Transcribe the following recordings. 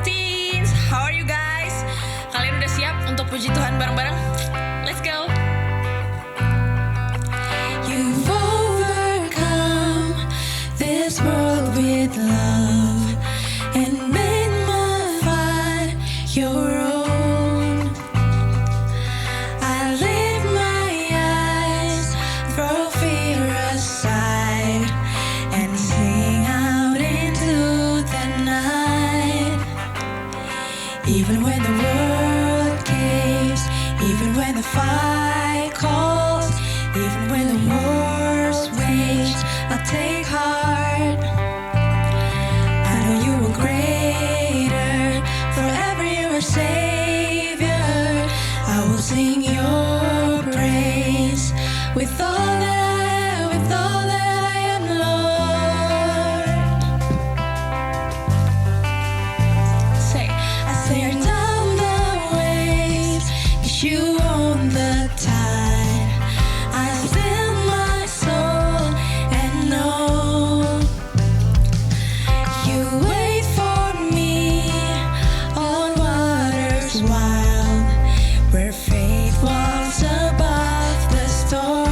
teens. How are you guys? Kalian udah siap untuk puji Tuhan bareng-bareng? Let's go. You've overcome this world with love and made my fight your own. I lift my eyes, throw fear aside, and sing out into the night. Even when the world caves, even when the fight calls, even when the war's waged, I'll take heart. I know you are greater, forever you're a savior. I will sing your praise with all that I am, with all that I am, Lord. I stare down the waves, 'cause you own the tide. I still my soul and know you wait for me on waters wild, where faith walks above the storm.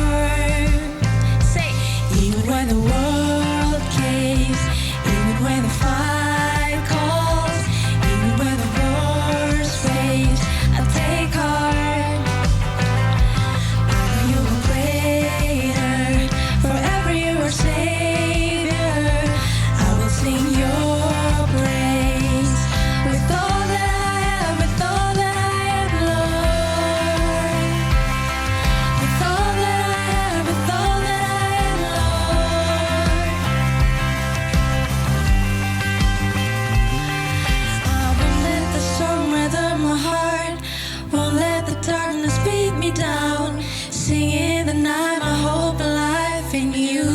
Even when the world caves, even when the fight calls, even when the war's rage, I take heart. I know you are greater, forever you are savior. I will sing your praise with all that I am, with all that I am, Lord. With all that I am, with all that I am, Lord. I won't let the storm weather my heart, won't let the darkness beat me down. Sing in the night my hope and life in you.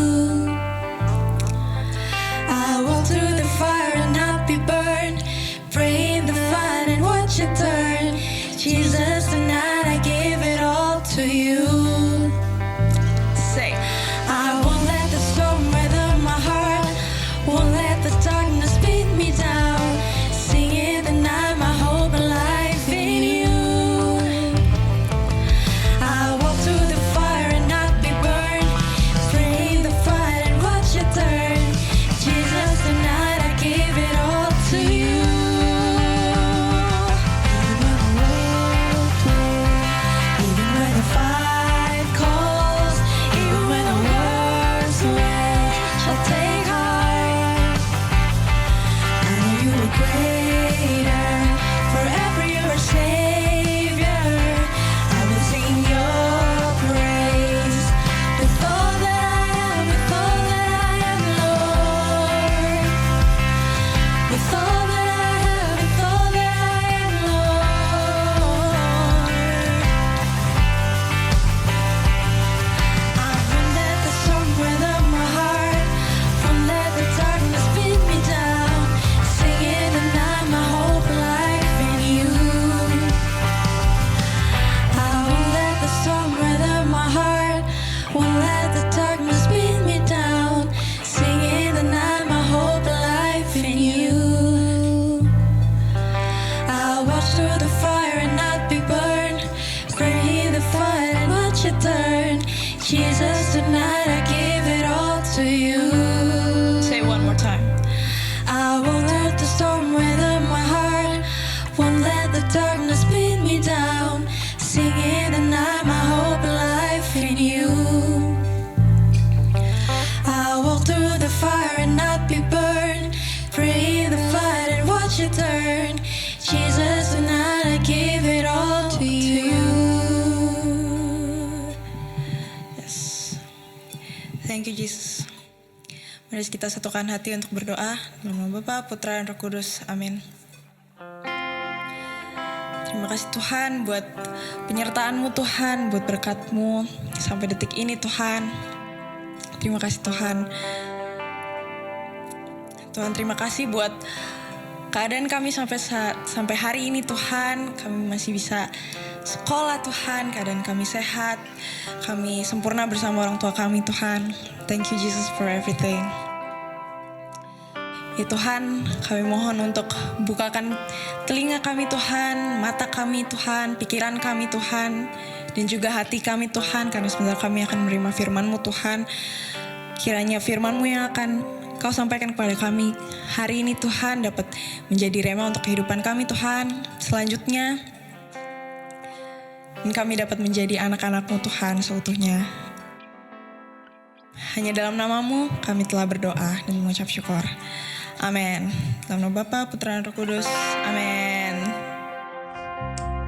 I walk through the fire and not be burned, pray in the fight and watch it turn. Jesus, tonight I give it all to you. I won't let the storm weather my heart, won't let the darkness beat me down. Sing in the night my hope and life in you. I walk through the fire and not be burned, pray in the fight and watch it turn. Jesus, tonight I give it all to you. Even when the fight calls, even when the world's away, I'll take heart. I know you are greater, forever you're a savior. I will sing your praise with all that I am, with all that I am, Lord. With all that I have, with all that I am, Lord. I won't let the storm weather my heart, won't let the darkness beat me down. Sing in the night my hope and life in you. I won't let the storm weather my heart, won't let the darkness beat me down. Sing in the night my hope and life in you. I'll watch through the fire and not be burned, pray in the fight and watch it turn. Jesus, tonight I give it all to you. Say one more time. I won't let the storm weather my heart, won't let the darkness beat me down. Sing in the night my hope and life in you. I'll walk through the fire and not be burned, pray in the fight and watch it turn. Jesus, tonight I give it all to you. Yes. Thank you Jesus. Mari kita satukan hati untuk berdoa. Dalam nama Bapa, Putra, dan Roh Kudus. Amin. Terima kasih Tuhan buat penyertaan-Mu Tuhan, buat berkat-Mu sampai detik ini Tuhan. Terima kasih Tuhan. Tuhan terima kasih buat keadaan kami sampai hari ini Tuhan. Kami masih bisa sekolah Tuhan, keadaan kami sehat, kami sempurna bersama orang tua kami Tuhan. Thank you Jesus for everything. Ya Tuhan, kami mohon untuk bukakan telinga kami Tuhan, mata kami Tuhan, pikiran kami Tuhan, dan juga hati kami Tuhan, karena sebentar kami akan menerima firman-Mu Tuhan. Kiranya firman-Mu yang akan Kau sampaikan kepada kami hari ini Tuhan dapat menjadi rema untuk kehidupan kami Tuhan selanjutnya. Dan kami dapat menjadi anak-anak-Mu Tuhan seutuhnya. Hanya dalam nama-Mu kami telah berdoa dan mengucap syukur. Amin. Dalam nama Bapa, Putra, dan Roh Kudus. Amin.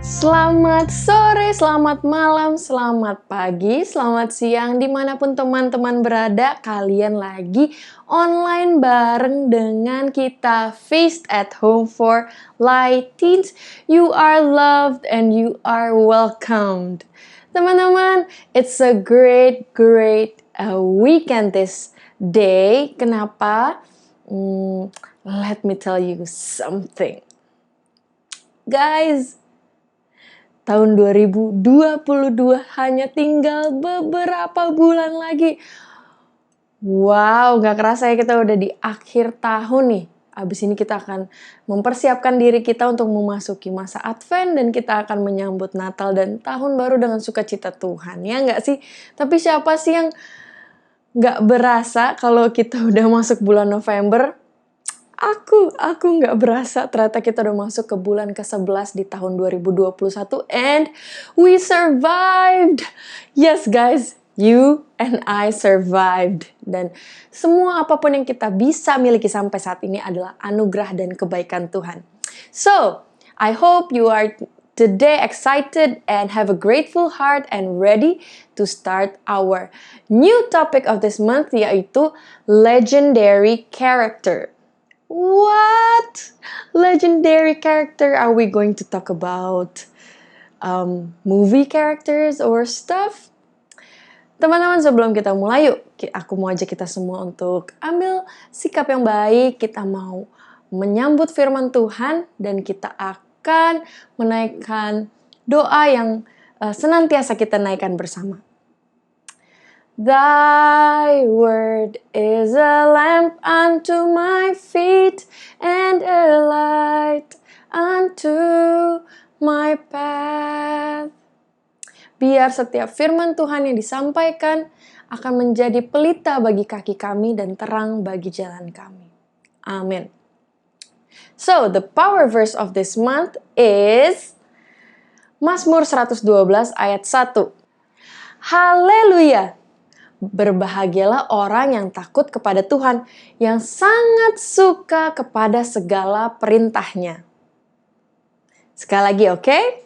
Selamat sore, selamat malam, selamat pagi, selamat siang, dimanapun teman-teman berada, kalian lagi online bareng dengan kita Feast at Home for Light Teens. You are loved and you are welcomed. Teman-teman, it's a great weekend this day. Kenapa? Let me tell you something. Guys, tahun 2022 hanya tinggal beberapa bulan lagi. Wow, gak kerasa ya kita udah di akhir tahun nih. Abis ini kita akan mempersiapkan diri kita untuk memasuki masa Advent dan kita akan menyambut Natal dan Tahun Baru dengan sukacita Tuhan. Ya nggak sih? Tapi siapa sih yang nggak berasa kalau kita udah masuk bulan November? Aku nggak berasa ternyata kita udah masuk ke bulan ke-11 di tahun 2021 and we survived. Yes guys, you and I survived. Dan semua apapun yang kita bisa miliki sampai saat ini adalah anugerah dan kebaikan Tuhan. So, I hope you are today excited and have a grateful heart and ready to start our new topic of this month, yaitu legendary character. What legendary character are we going to talk about? Movie characters or stuff? Teman-teman, sebelum kita mulai, yuk aku mau ajak kita semua untuk ambil sikap yang baik. Kita mau menyambut firman Tuhan dan kita akan menaikkan doa yang senantiasa kita naikkan bersama. Thy word is a lamp unto my feet and a light unto my path. Biar setiap firman Tuhan yang disampaikan akan menjadi pelita bagi kaki kami dan terang bagi jalan kami. Amin. So, the power verse of this month is Mazmur 112 ayat 1. Haleluya! Berbahagialah orang yang takut kepada Tuhan, yang sangat suka kepada segala perintahnya. Sekali lagi, oke?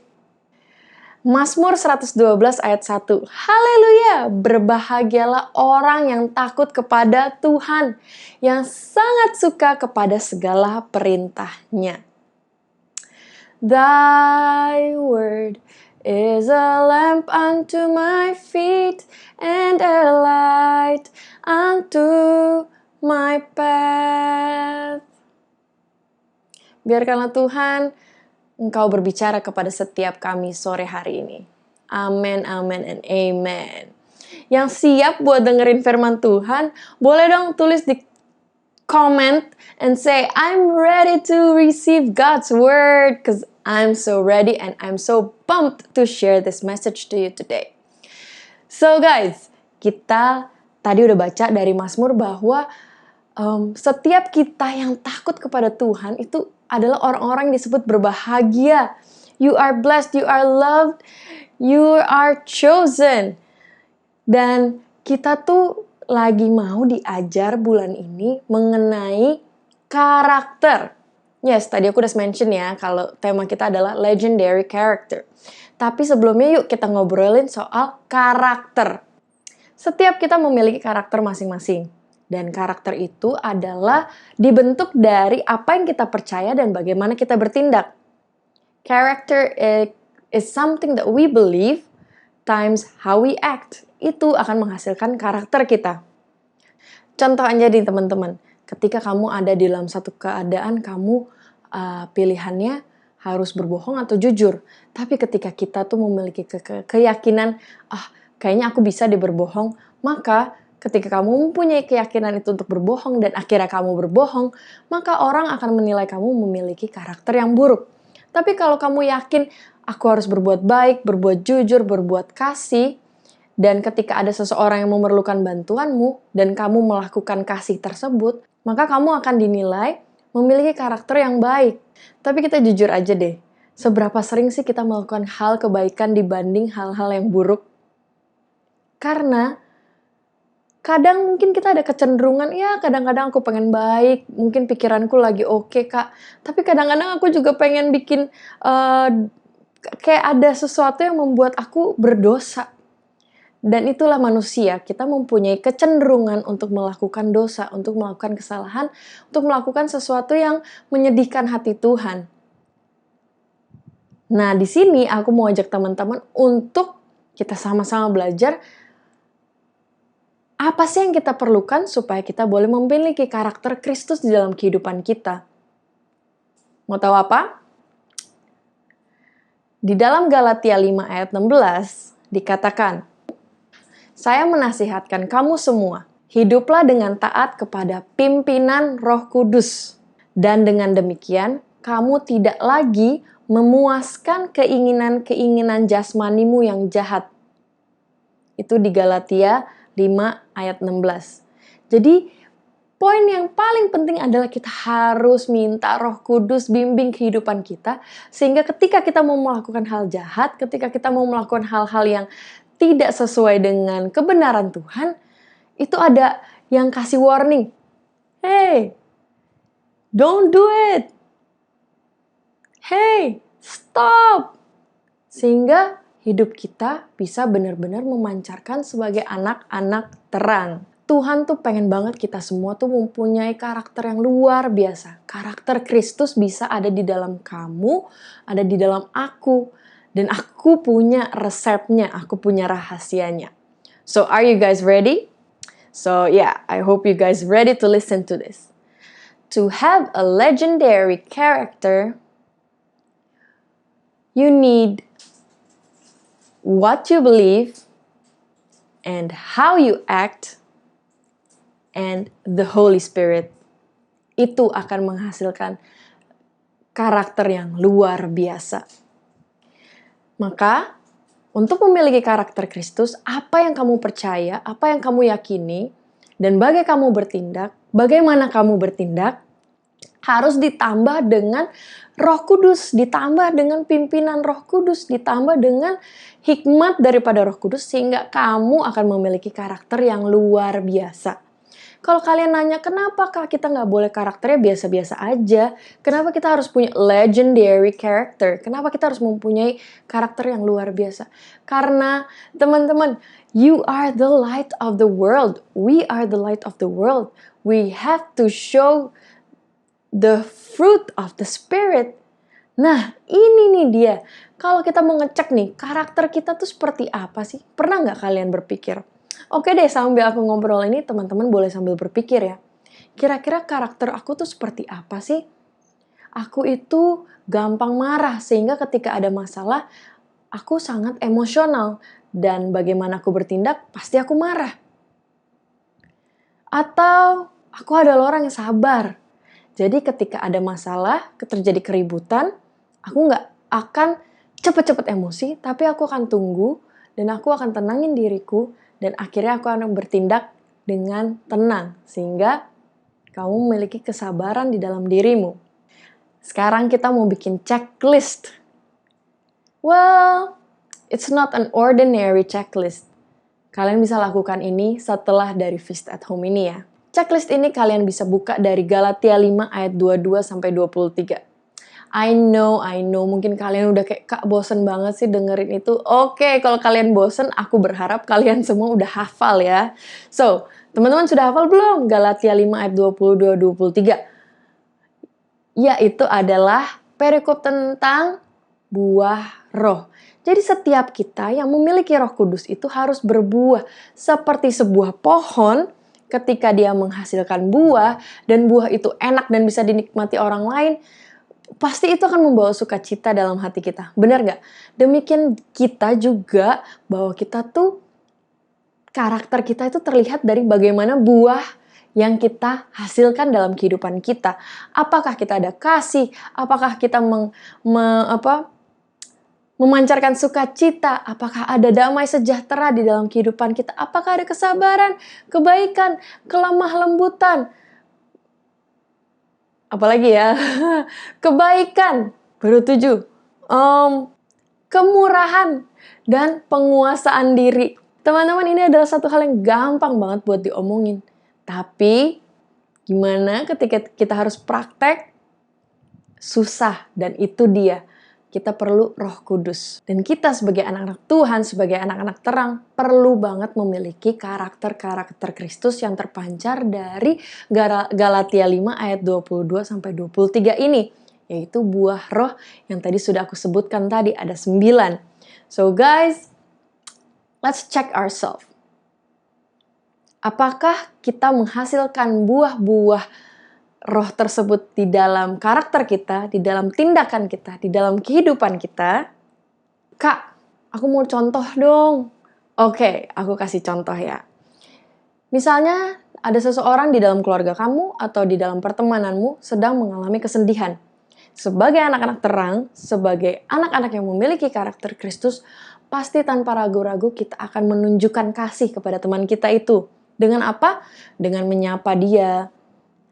Mazmur 112 ayat 1. Haleluya! Berbahagialah orang yang takut kepada Tuhan, yang sangat suka kepada segala perintahnya. Thy word is a lamp unto my feet and a light unto my path. Biarkanlah Tuhan Engkau berbicara kepada setiap kami sore hari ini. Amin, amin, and amen. Yang siap buat dengerin firman Tuhan, boleh dong tulis di comment and say, I'm ready to receive God's word, because I'm so ready and I'm so pumped to share this message to you today. So guys, kita tadi udah baca dari Mazmur bahwa setiap kita yang takut kepada Tuhan itu adalah orang-orang yang disebut berbahagia. You are blessed, you are loved, you are chosen. Dan kita tuh lagi mau diajar bulan ini mengenai karakter. Yes, tadi aku udah mention ya kalau tema kita adalah legendary character. Tapi sebelumnya yuk kita ngobrolin soal karakter. Setiap kita memiliki karakter masing-masing. Dan karakter itu adalah dibentuk dari apa yang kita percaya dan bagaimana kita bertindak. Character is something that we believe times how we act. Itu akan menghasilkan karakter kita. Contoh aja nih teman-teman. Ketika kamu ada di dalam satu keadaan, kamu pilihannya harus berbohong atau jujur. Tapi ketika kita tuh memiliki keyakinan, kayaknya aku bisa berbohong, maka ketika kamu mempunyai keyakinan itu untuk berbohong dan akhirnya kamu berbohong, maka orang akan menilai kamu memiliki karakter yang buruk. Tapi kalau kamu yakin, aku harus berbuat baik, berbuat jujur, berbuat kasih, dan ketika ada seseorang yang memerlukan bantuanmu dan kamu melakukan kasih tersebut, maka kamu akan dinilai memiliki karakter yang baik. Tapi kita jujur aja deh, seberapa sering sih kita melakukan hal kebaikan dibanding hal-hal yang buruk? Karena kadang mungkin kita ada kecenderungan, ya kadang-kadang aku pengen baik, mungkin pikiranku lagi oke kak, tapi kadang-kadang aku juga pengen bikin kayak ada sesuatu yang membuat aku berdosa. Dan itulah manusia, kita mempunyai kecenderungan untuk melakukan dosa, untuk melakukan kesalahan, untuk melakukan sesuatu yang menyedihkan hati Tuhan. Nah, di sini aku mau ajak teman-teman untuk kita sama-sama belajar apa sih yang kita perlukan supaya kita boleh memiliki karakter Kristus di dalam kehidupan kita. Mau tahu apa? Di dalam Galatia 5 ayat 16 dikatakan, saya menasihatkan kamu semua, hiduplah dengan taat kepada pimpinan Roh Kudus. Dan dengan demikian, kamu tidak lagi memuaskan keinginan-keinginan jasmanimu yang jahat. Itu di Galatia 5 ayat 16. Jadi, poin yang paling penting adalah kita harus minta Roh Kudus bimbing kehidupan kita, sehingga ketika kita mau melakukan hal jahat, ketika kita mau melakukan hal-hal yang tidak sesuai dengan kebenaran Tuhan, itu ada yang kasih warning. Hey, don't do it. Hey, stop. Sehingga hidup kita bisa benar-benar memancarkan sebagai anak-anak terang. Tuhan tuh pengen banget kita semua tuh mempunyai karakter yang luar biasa. Karakter Kristus bisa ada di dalam kamu, ada di dalam aku. Dan aku punya resepnya, aku punya rahasianya. So, are you guys ready? So, yeah, I hope you guys ready to listen to this. To have a legendary character, you need what you believe and how you act and the Holy Spirit. Itu akan menghasilkan karakter yang luar biasa. Maka, untuk memiliki karakter Kristus, apa yang kamu percaya, apa yang kamu yakini, dan bagaimana kamu bertindak, harus ditambah dengan Roh Kudus, ditambah dengan pimpinan Roh Kudus, ditambah dengan hikmat daripada Roh Kudus, sehingga kamu akan memiliki karakter yang luar biasa. Kalau kalian nanya, kenapa kak kita nggak boleh karakternya biasa-biasa aja? Kenapa kita harus punya legendary character? Kenapa kita harus mempunyai karakter yang luar biasa? Karena teman-teman, you are the light of the world. We are the light of the world. We have to show the fruit of the Spirit. Nah, ini nih dia. Kalau kita mau ngecek nih, karakter kita tuh seperti apa sih? Pernah nggak kalian berpikir? Oke deh, sambil aku ngobrol ini, teman-teman boleh sambil berpikir ya. Kira-kira karakter aku tuh seperti apa sih? Aku itu gampang marah, sehingga ketika ada masalah, aku sangat emosional. Dan bagaimana aku bertindak, pasti aku marah. Atau aku adalah orang yang sabar. Jadi ketika ada masalah, terjadi keributan, aku nggak akan cepet-cepet emosi, tapi aku akan tunggu, dan aku akan tenangin diriku, dan akhirnya aku akan bertindak dengan tenang, sehingga kamu memiliki kesabaran di dalam dirimu. Sekarang kita mau bikin checklist. Well, it's not an ordinary checklist. Kalian bisa lakukan ini setelah dari Feast at Home ini ya. Checklist ini kalian bisa buka dari Galatia 5 ayat 22-23. I know, mungkin kalian udah kayak, kak bosen banget sih dengerin itu. Oke, kalau kalian bosen, aku berharap kalian semua udah hafal ya. So, teman-teman sudah hafal belum? Galatia 5 ayat 22-23. Yaitu adalah perikop tentang buah roh. Jadi setiap kita yang memiliki Roh Kudus itu harus berbuah seperti sebuah pohon. Ketika dia menghasilkan buah, dan buah itu enak dan bisa dinikmati orang lain, pasti itu akan membawa sukacita dalam hati kita. Benar nggak? Demikian kita juga, bahwa kita tuh karakter kita itu terlihat dari bagaimana buah yang kita hasilkan dalam kehidupan kita. Apakah kita ada kasih? Apakah kita memancarkan sukacita? Apakah ada damai sejahtera di dalam kehidupan kita? Apakah ada kesabaran, kebaikan, kelemah lembutan? Apalagi ya? Kebaikan, baru 7. Kemurahan dan penguasaan diri. Teman-teman, ini adalah satu hal yang gampang banget buat diomongin. Tapi gimana ketika kita harus praktek? Susah, dan itu dia. Kita perlu Roh Kudus. Dan kita sebagai anak-anak Tuhan, sebagai anak-anak terang, perlu banget memiliki karakter-karakter Kristus yang terpancar dari Galatia 5 ayat 22-23 ini. Yaitu buah roh yang tadi sudah aku sebutkan tadi, ada 9. So guys, let's check ourselves. Apakah kita menghasilkan buah-buah roh tersebut di dalam karakter kita, di dalam tindakan kita, di dalam kehidupan kita? Kak, aku mau contoh dong. Oke, aku kasih contoh ya. Misalnya ada seseorang di dalam keluarga kamu atau di dalam pertemananmu sedang mengalami kesedihan. Sebagai anak-anak terang, sebagai anak-anak yang memiliki karakter Kristus, pasti tanpa ragu-ragu kita akan menunjukkan kasih kepada teman kita itu. Dengan apa? Dengan menyapa dia,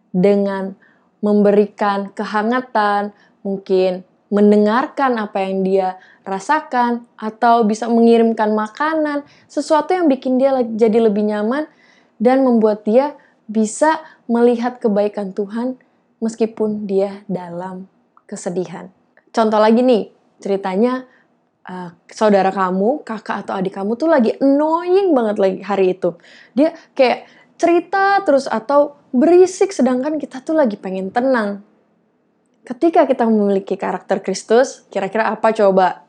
dengan memberikan kehangatan, mungkin mendengarkan apa yang dia rasakan, atau bisa mengirimkan makanan, sesuatu yang bikin dia jadi lebih nyaman dan membuat dia bisa melihat kebaikan Tuhan meskipun dia dalam kesedihan. Contoh lagi nih, ceritanya saudara kamu, kakak atau adik kamu tuh lagi annoying banget lagi hari itu. Dia kayak cerita terus atau berisik, sedangkan kita tuh lagi pengen tenang. Ketika kita memiliki karakter Kristus, kira-kira apa coba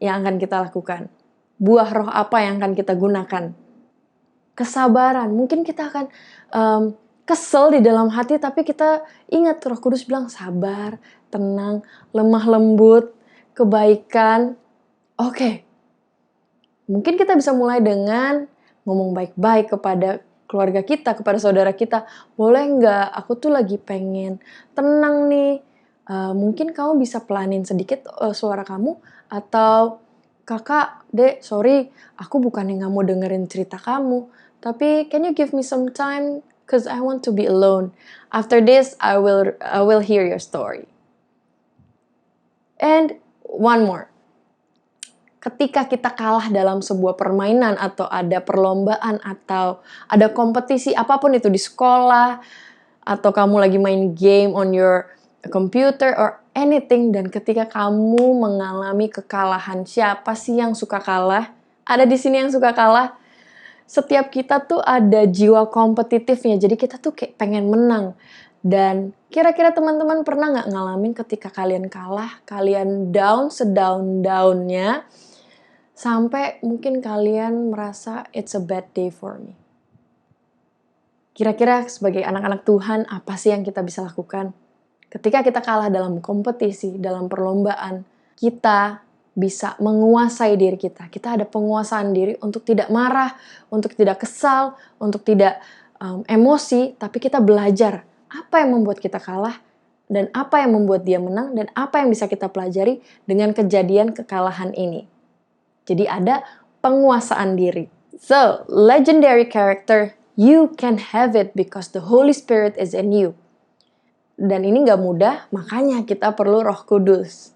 yang akan kita lakukan? Buah roh apa yang akan kita gunakan? Kesabaran. Mungkin kita akan kesel di dalam hati, tapi kita ingat Roh Kudus bilang sabar, tenang, lemah lembut, kebaikan. Oke. Mungkin kita bisa mulai dengan ngomong baik-baik kepada keluarga kita, kepada saudara kita. Boleh nggak? Aku tuh lagi pengen tenang nih. Mungkin kamu bisa pelanin sedikit suara kamu. Atau kakak, dek, sorry, aku bukannya nggak mau dengerin cerita kamu. Tapi can you give me some time? Cause I want to be alone. After this, I will hear your story. And one more. Ketika kita kalah dalam sebuah permainan atau ada perlombaan atau ada kompetisi apapun itu di sekolah atau kamu lagi main game on your computer or anything, dan ketika kamu mengalami kekalahan, siapa sih yang suka kalah? Ada di sini yang suka kalah? Setiap kita tuh ada jiwa kompetitifnya, jadi kita tuh kayak pengen menang. Dan kira-kira teman-teman pernah nggak ngalamin ketika kalian kalah, kalian down sedown-downnya, sampai mungkin kalian merasa it's a bad day for me. Kira-kira sebagai anak-anak Tuhan, apa sih yang kita bisa lakukan? Ketika kita kalah dalam kompetisi, dalam perlombaan, kita bisa menguasai diri kita. Kita ada penguasaan diri untuk tidak marah, untuk tidak kesal, untuk tidak emosi, tapi kita belajar apa yang membuat kita kalah, dan apa yang membuat dia menang, dan apa yang bisa kita pelajari dengan kejadian kekalahan ini. Jadi ada penguasaan diri. So, legendary character, you can have it because the Holy Spirit is in you. Dan ini gak mudah, makanya kita perlu Roh Kudus.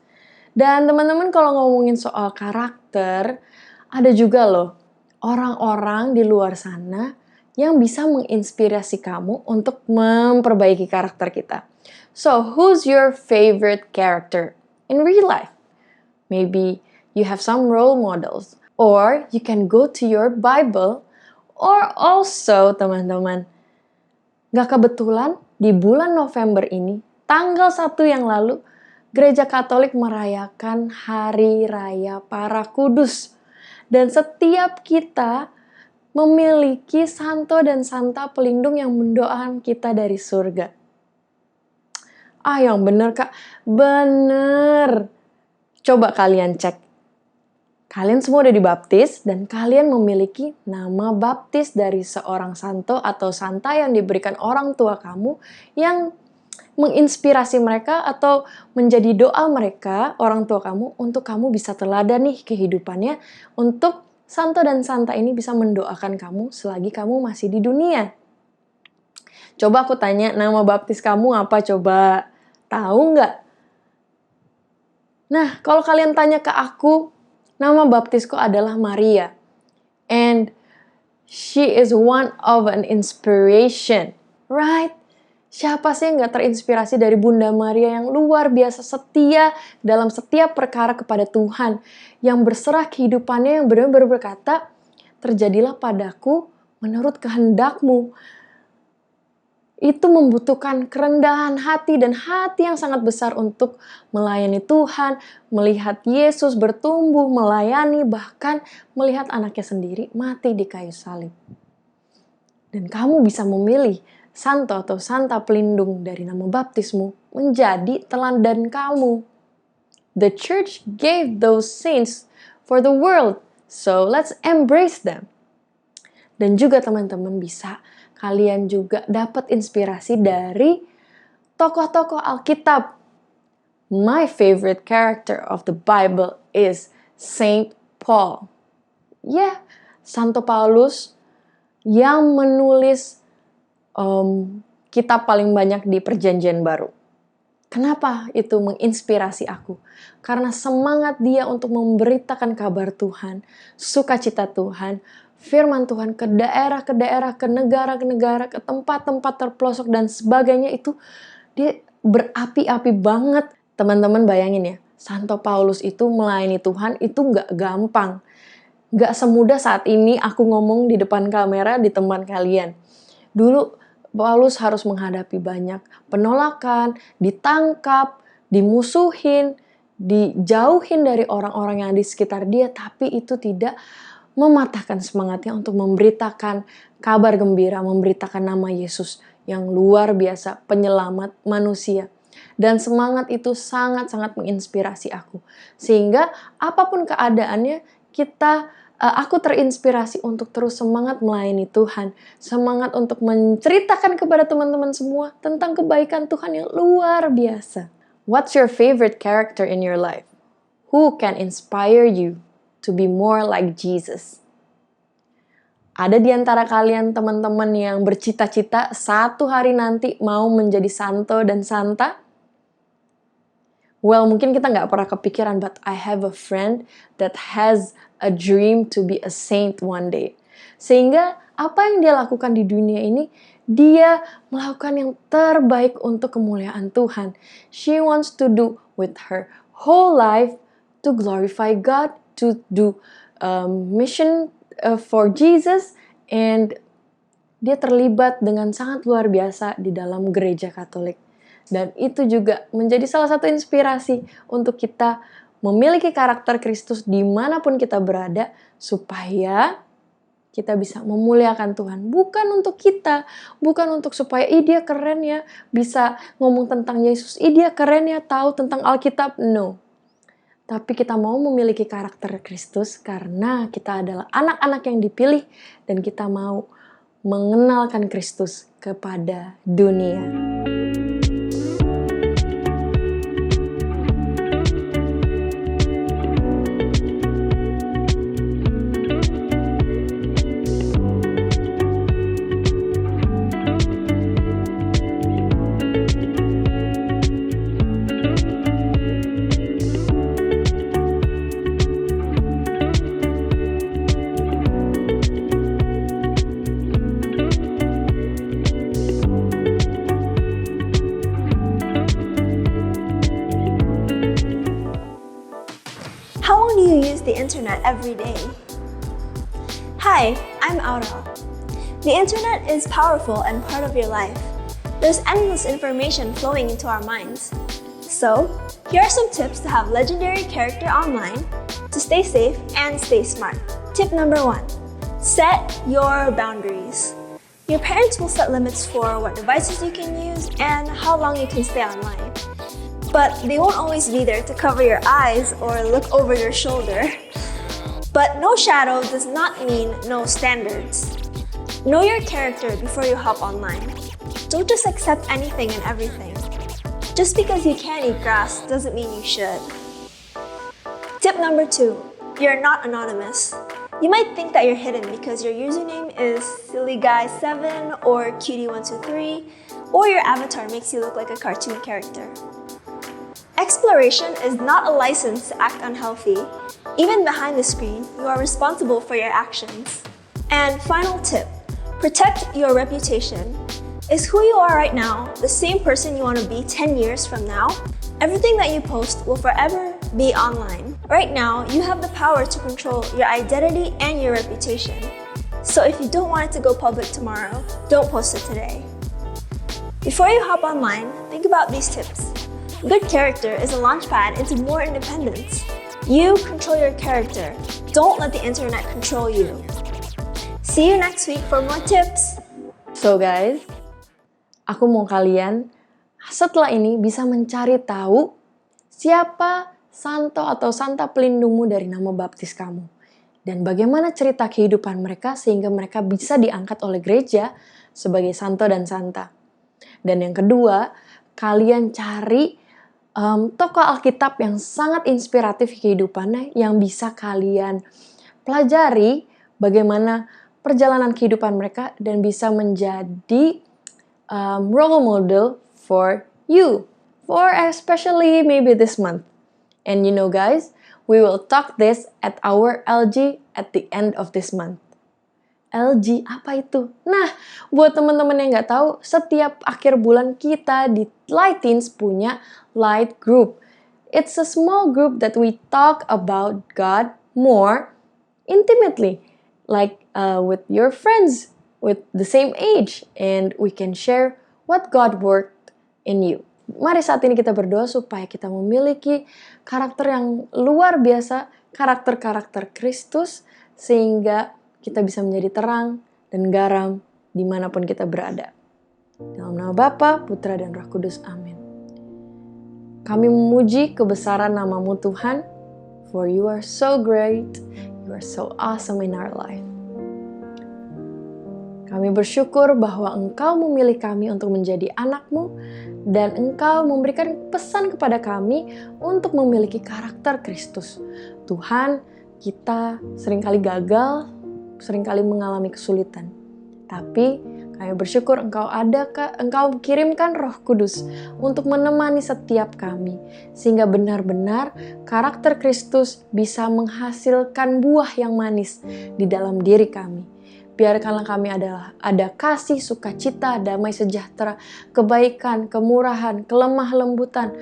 Dan teman-teman kalau ngomongin soal karakter, ada juga loh orang-orang di luar sana yang bisa menginspirasi kamu untuk memperbaiki karakter kita. So, who's your favorite character in real life? Maybe you have some role models, or you can go to your Bible, or also teman-teman, gak kebetulan di bulan November ini, tanggal 1 yang lalu, Gereja Katolik merayakan Hari Raya Para Kudus. Dan setiap kita memiliki santo dan santa pelindung yang mendoakan kita dari surga. Yang bener kak, bener. Coba kalian cek. Kalian semua udah dibaptis dan kalian memiliki nama baptis dari seorang santo atau santa yang diberikan orang tua kamu yang menginspirasi mereka atau menjadi doa mereka, orang tua kamu, untuk kamu bisa teladan nih kehidupannya, untuk santo dan santa ini bisa mendoakan kamu selagi kamu masih di dunia. Coba aku tanya, nama baptis kamu apa coba? Tahu nggak? Nah, kalau kalian tanya ke aku, nama baptisku adalah Maria. And she is one of an inspiration, right? Siapa sih yang gak terinspirasi dari Bunda Maria yang luar biasa setia dalam setiap perkara kepada Tuhan. Yang berserah kehidupannya, yang benar-benar berkata, terjadilah padaku menurut kehendak-Mu. Itu membutuhkan kerendahan hati dan hati yang sangat besar untuk melayani Tuhan, melihat Yesus bertumbuh, melayani, bahkan melihat anaknya sendiri mati di kayu salib. Dan kamu bisa memilih santo atau santa pelindung dari nama baptismu menjadi teladan kamu. The church gave those saints for the world, so let's embrace them. Dan juga teman-teman bisa kalian juga dapat inspirasi dari tokoh-tokoh Alkitab. My favorite character of the Bible is Saint Paul. Ya, Santo Paulus yang menulis kitab paling banyak di Perjanjian Baru. Kenapa itu menginspirasi aku? Karena semangat dia untuk memberitakan kabar Tuhan, sukacita Tuhan, firman Tuhan ke daerah, ke negara, ke tempat-tempat terpelosok dan sebagainya itu dia berapi-api banget. Teman-teman bayangin ya, Santo Paulus itu melayani Tuhan itu nggak gampang. Nggak semudah saat ini aku ngomong di depan kamera di teman kalian. Dulu Paulus harus menghadapi banyak penolakan, ditangkap, dimusuhin, dijauhin dari orang-orang yang di sekitar dia, tapi itu tidak mematahkan semangatnya untuk memberitakan kabar gembira, memberitakan nama Yesus yang luar biasa, penyelamat manusia. Dan semangat itu sangat-sangat menginspirasi aku. Sehingga apapun keadaannya, aku terinspirasi untuk terus semangat melayani Tuhan. Semangat untuk menceritakan kepada teman-teman semua tentang kebaikan Tuhan yang luar biasa. What's your favorite character in your life? Who can inspire you to be more like Jesus? Ada di antara kalian teman-teman yang bercita-cita satu hari nanti mau menjadi santo dan santa? Well, mungkin kita nggak pernah kepikiran, but I have a friend that has a dream to be a saint one day. Sehingga apa yang dia lakukan di dunia ini, dia melakukan yang terbaik untuk kemuliaan Tuhan. She wants to do with her whole life to glorify God, to do mission for Jesus, and dia terlibat dengan sangat luar biasa di dalam gereja Katolik. Dan itu juga menjadi salah satu inspirasi untuk kita memiliki karakter Kristus dimanapun kita berada, supaya kita bisa memuliakan Tuhan. Bukan untuk kita, bukan untuk supaya, dia keren ya, bisa ngomong tentang Yesus, dia keren ya, tahu tentang Alkitab, no. Tapi kita mau memiliki karakter Kristus karena kita adalah anak-anak yang dipilih dan kita mau mengenalkan Kristus kepada dunia. How long do you use the internet every day? Hi, I'm Aura. The internet is powerful and part of your life. There's endless information flowing into our minds. So, here are some tips to have legendary character online, to stay safe and stay smart. Tip number 1, set your boundaries. Your parents will set limits for what devices you can use and how long you can stay online. But they won't always be there to cover your eyes or look over your shoulder. But no shadow does not mean no standards. Know your character before you hop online. Don't just accept anything and everything. Just because you can't eat grass doesn't mean you should. Tip number 2, you're not anonymous. You might think that you're hidden because your username is sillyguy7 or cutie123, or your avatar makes you look like a cartoon character. Exploration is not a license to act unhealthy. Even behind the screen, you are responsible for your actions. And final tip, protect your reputation. Is who you are right now the same person you want to be 10 years from now? Everything that you post will forever be online. Right now, you have the power to control your identity and your reputation. So if you don't want it to go public tomorrow, don't post it today. Before you hop online, think about these tips. Good character is a launchpad into more independence. You control your character. Don't let the internet control you. See you next week for more tips. So guys, aku mau kalian setelah ini bisa mencari tahu siapa santo atau santa pelindungmu dari nama baptis kamu. Dan bagaimana cerita kehidupan mereka sehingga mereka bisa diangkat oleh gereja sebagai santo dan santa. Dan yang kedua, kalian cari tokoh Alkitab yang sangat inspiratif kehidupannya yang bisa kalian pelajari bagaimana perjalanan kehidupan mereka dan bisa menjadi role model for you, for especially maybe this month. And you know guys, we will talk this at our LG at the end of this month. LG apa itu? Nah, buat teman-teman yang nggak tahu, setiap akhir bulan kita di Light Teens punya Light Group. It's a small group that we talk about God more intimately, like with your friends with the same age, and we can share what God worked in you. Mari saat ini kita berdoa supaya kita memiliki karakter yang luar biasa, karakter-karakter Kristus, sehingga kita bisa menjadi terang dan garam dimanapun kita berada. Dalam nama Bapa, Putra, dan Roh Kudus. Amin. Kami memuji kebesaran nama-Mu Tuhan, for you are so great, you are so awesome in our life. Kami bersyukur bahwa Engkau memilih kami untuk menjadi anak-Mu, dan Engkau memberikan pesan kepada kami untuk memiliki karakter Kristus. Tuhan, kita seringkali gagal, seringkali mengalami kesulitan. Tapi kami bersyukur Engkau kirimkan Roh Kudus untuk menemani setiap kami, sehingga benar-benar karakter Kristus bisa menghasilkan buah yang manis di dalam diri kami. Biarkanlah kami ada kasih, sukacita, damai sejahtera, kebaikan, kemurahan, kelemah lembutan,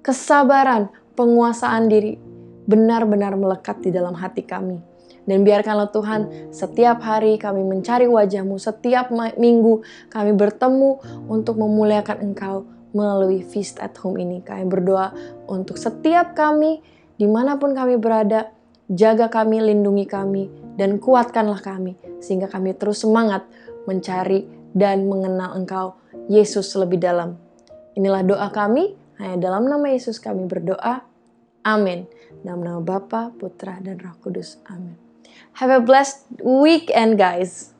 kesabaran, penguasaan diri benar-benar melekat di dalam hati kami. Dan biarkanlah Tuhan, setiap hari kami mencari wajah-Mu, setiap minggu kami bertemu untuk memuliakan Engkau melalui Feast at Home ini. Kami berdoa untuk setiap kami, dimanapun kami berada, jaga kami, lindungi kami, dan kuatkanlah kami, sehingga kami terus semangat mencari dan mengenal Engkau, Yesus, lebih dalam. Inilah doa kami, hanya dalam nama Yesus kami berdoa. Amin. Dalam nama Bapa, Putra, dan Roh Kudus. Amin. Have a blessed weekend, guys.